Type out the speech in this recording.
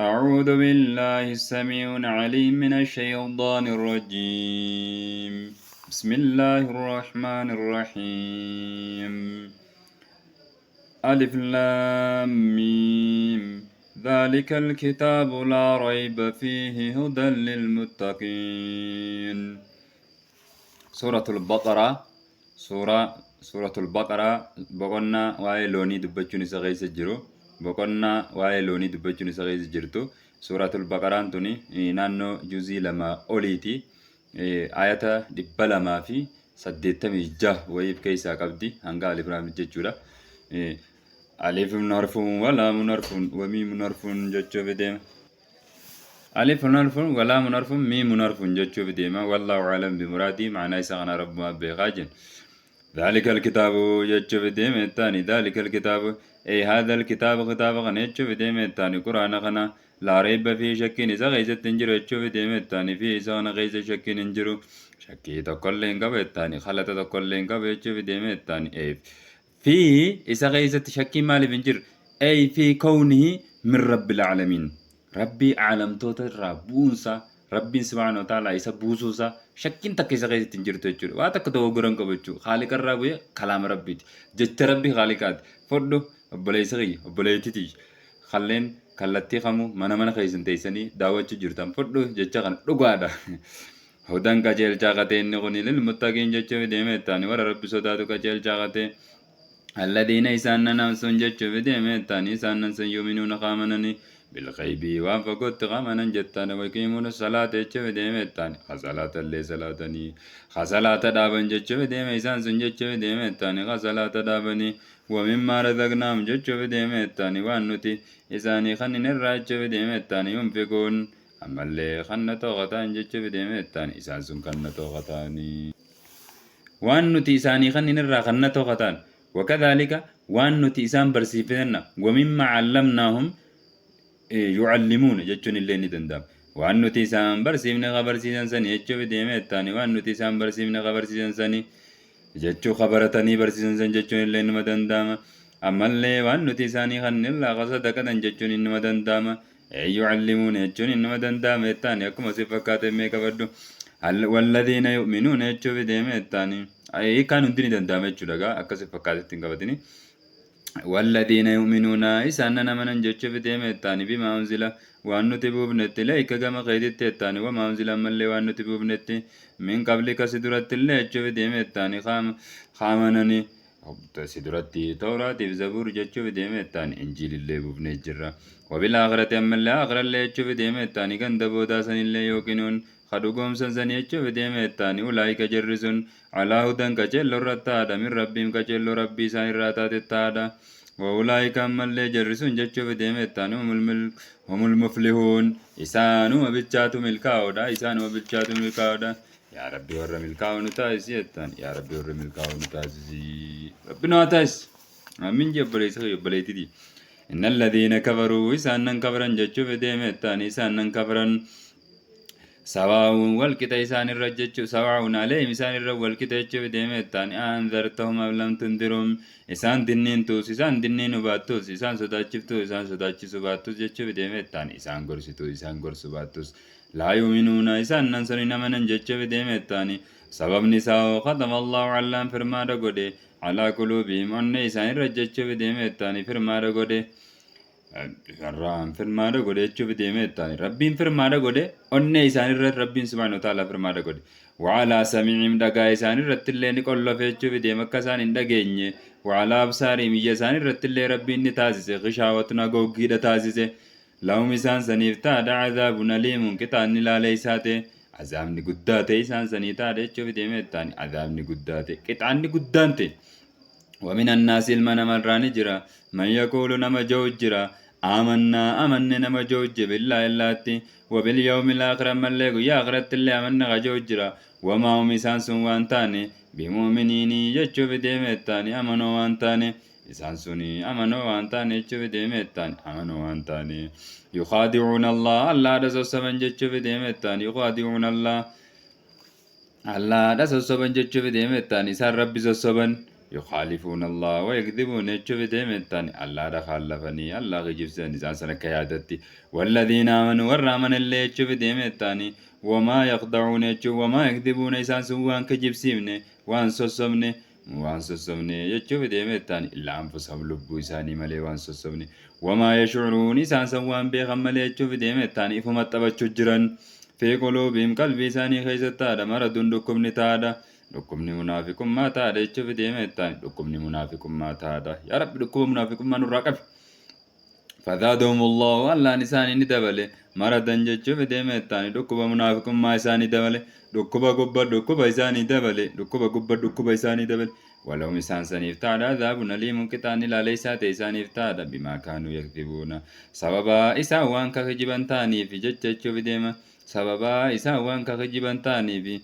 أعوذ بالله السميع العليم من الشيطان الرجيم. بسم الله الرحمن الرحيم. ألف لام ميم. ذلك الكتاب لا ريب فيه هدى للمتقين. سورة البقرة. سورة البقرة بقولنا واي لوني دبجوني سغيس جرو. بقولنا واي لوني دبجوني سغيس جرتو. سورة البقرة أنتوني نانو جزي لما أوليتي آية دبلا ما في سديتمي جه ويب كيسا قبدي هنقال إبراهيم جتشورا. ألف منرف ولا منرف ومي منرف جتشو بديم. ألف منرف ولا منرف مي منرف جتشو بديم والله أعلم بمرادي معناه سغنا رب ما بغاجن. ذلك الكتاب يجب ديم الثاني ذلك الكتاب أي هذا الكتاب كتاب غنى يجب ديم الثاني قرآن غنى لا ريب فيه شك إذا غيز تنجر يجب ديم الثاني فيه إذا غيز شك ننجر شكي تقول قبل الثاني خلت تقول قبل يجب ديم الثاني أي فيه إذا غيز شكي مالي بنجر أي في كونه من رب العالمين ربي عالم توتر ربونسا ربي سبحانه وتعالى إسا بوسوسا شكين تكيسا غيث تنجرتو يجور واتك تو غران قبچو خالق الرابو كلام ربي جت ربي خالقات فردو أبولي سغي أبولي تتي خلين كالتي خمو منا خيسن تيسني داوچو جرتم فردو جچا خان دغوادا هودان كاجل جاغتين نغني للمتقين جچو ديمتاني ور ربي سوداتو كاجل جاغتين الذين يساننا نمسون جچو ديمتاني سانن سن يؤمنون قامنني بالغيب وانفقت غمنا جتان ويقيمون الصلاة جتشو ديمتان خصلاة اللي صلاتني خصلاة دابن جتشو ديم إسان سن جتشو ديمتان خصلاة دابني ومما رزقناهم جتشو ديمتان وانوتي إساني خنن الراجو ديمتان ينفقون أما اللي خن توغتان جتشو ديمتان إسان سن خن توغتاني وانوتي إساني خنن الرا خن توغتان وكذلك وانوتي إسان برسيفنا ومما علمناهم يعلمون جتشون اللي ندندم وأن نتيسان برسيمن خبر سيزن سني جتشو بديمة الثاني وأن نتيسان برسيمن خبر سيزن سني جتشو خبرتني برسيزن سن جتشون اللي نمدندام أما اللي وأن نتيساني خن الله قصد كذا جتشون نمدندام يعلمون جتشون نمدندام الثاني أكم صفكات ميك بدو والذين يؤمنون جتشو بديمة الثاني أي كانوا دني دندام جتشو لقى أكس صفكات تنقبتني والذين يؤمنون إساننا من جتش في ديم التاني بما أنزل وأن تبوب نت ليك كما قيدت التاني وما أنزل من لي وأن تبوب نت من قبل كسدرت الله جتش في ديم التاني خامنني سدرت توراة زبور جتش في ديم التاني إنجيل الله بوب نجرا وبالآخرة أما الآخرة اللي جتش في ديم التاني كان دبودا سن اللي يوقنون خدوكم سنسن جتش في ديم التاني أولئك جرسون على هدى كجل رتادا من ربهم كجل ربي سائر راتات التادا وأولئك أما اللي جرسون جتشو بديم التاني هم المفلحون إسانو وبتشاتو ملكاودا إسانو وبتشاتو ملكاودا يا ربي ور ملكاو نتايسي التاني يا ربي ور ملكاو نتايسي ربنا تايس أمين جبلي سخي جبلي تدي إن الذين كفروا إسانن كفرن جتشو بديم التاني إسانن كفرن سواء والكتا إسان الرجج سواء عليهم إسان الرب والكتا يجب ديمتان أنذرتهم أو لم تنذرهم إسان دنين توس إسان دنين باتوس إسان سداچفتو إسان سداچسو باتوس يجب ديمتان إسان غرسيتو إسان غرسو باتوس لا يؤمنون إسان ننصرين منن يجب ديمتان سبب نساء ختم الله علام فرما رغودي على قلوبهم أن إسان الرجج ديمتان فرما رغودي Irraan firmaadha godhe jechuuf deemee ittaani. Rabbiin firmaadha godhe onnee isaaniirra Rabbiin subhaanahu wa ta'ala firmaadha godhe. Waalaa samiicim dhagaa isaaniirratti illee ni qollofe jechuuf deema akka isaan hin dhageenye. Waalaa absaarii iyya isaaniirratti illee Rabbiin ni taasise. Qishaawwatuna goggiidha taasise. Lahum isaan saniif taadha azaabun aliimuun qixaanni laalee isaa ta'e. Azaabni guddaa ta'e isaan sanii taadha jechuuf deemee ittaani. Azaabni guddaa ta'e qixaanni guddaan ta'e. ومن الناس المن مراني جرا من يقول نما جوج جرا آمنا أمن نما جوج بالله اللاتي وباليوم الآخر من لقوا يا آخرت اللي أمنا جوج جرا وما هم إسان سوان تاني بمؤمنين يجو بديمت تاني أمنوا وان تاني إسان سوني أمنوا وان تاني يجو بديمت تاني أمنوا وان تاني يخادعون الله الله رسول سبن يجو بديمت تاني يخادعون الله الله رسول سبن يجو بديمت تاني سار ربي سبن يخالفون الله ويكذبون يجب ديمتان الله دخلفني الله يجب سنسان سنك يادتي والذين آمنوا والرامن اللي يجب ديمتاني وما يخضعون يجب وما يكذبون إسان سوان كجب سيمني وان سوسمني وان سوسمني يجب ديمتاني إلا أنفسهم لبو إساني ملي وان سوسمني وما يشعرون إسان سوان بيغم ملي يجب ديمتاني فما تبتشجرا في قلوبهم قلبي إساني خيزتادا مرض دكم نتادا dhukkubni munaafiqummaa taadha jechuuf deeme jettaan dhukkubni munaafiqummaa taadha yaa rabbi dhukkuba munaafiqummaa nurraa qabi فزادهم الله الله نساني ندبله مرضا جتشوف ديمة تاني دكوبا منافقون ما إساني دبله دكوبا قبا دكوبا إساني دبله دكوبا قبا دكوبا إساني دبله ولو مسان سنيف تعالى عذاب أليم كتاني لا ليس تيساني تعالى بما كانوا يكذبون سببا إساوان كخجبان تاني في جتشوف ديمة سببا إساوان كخجبان تاني في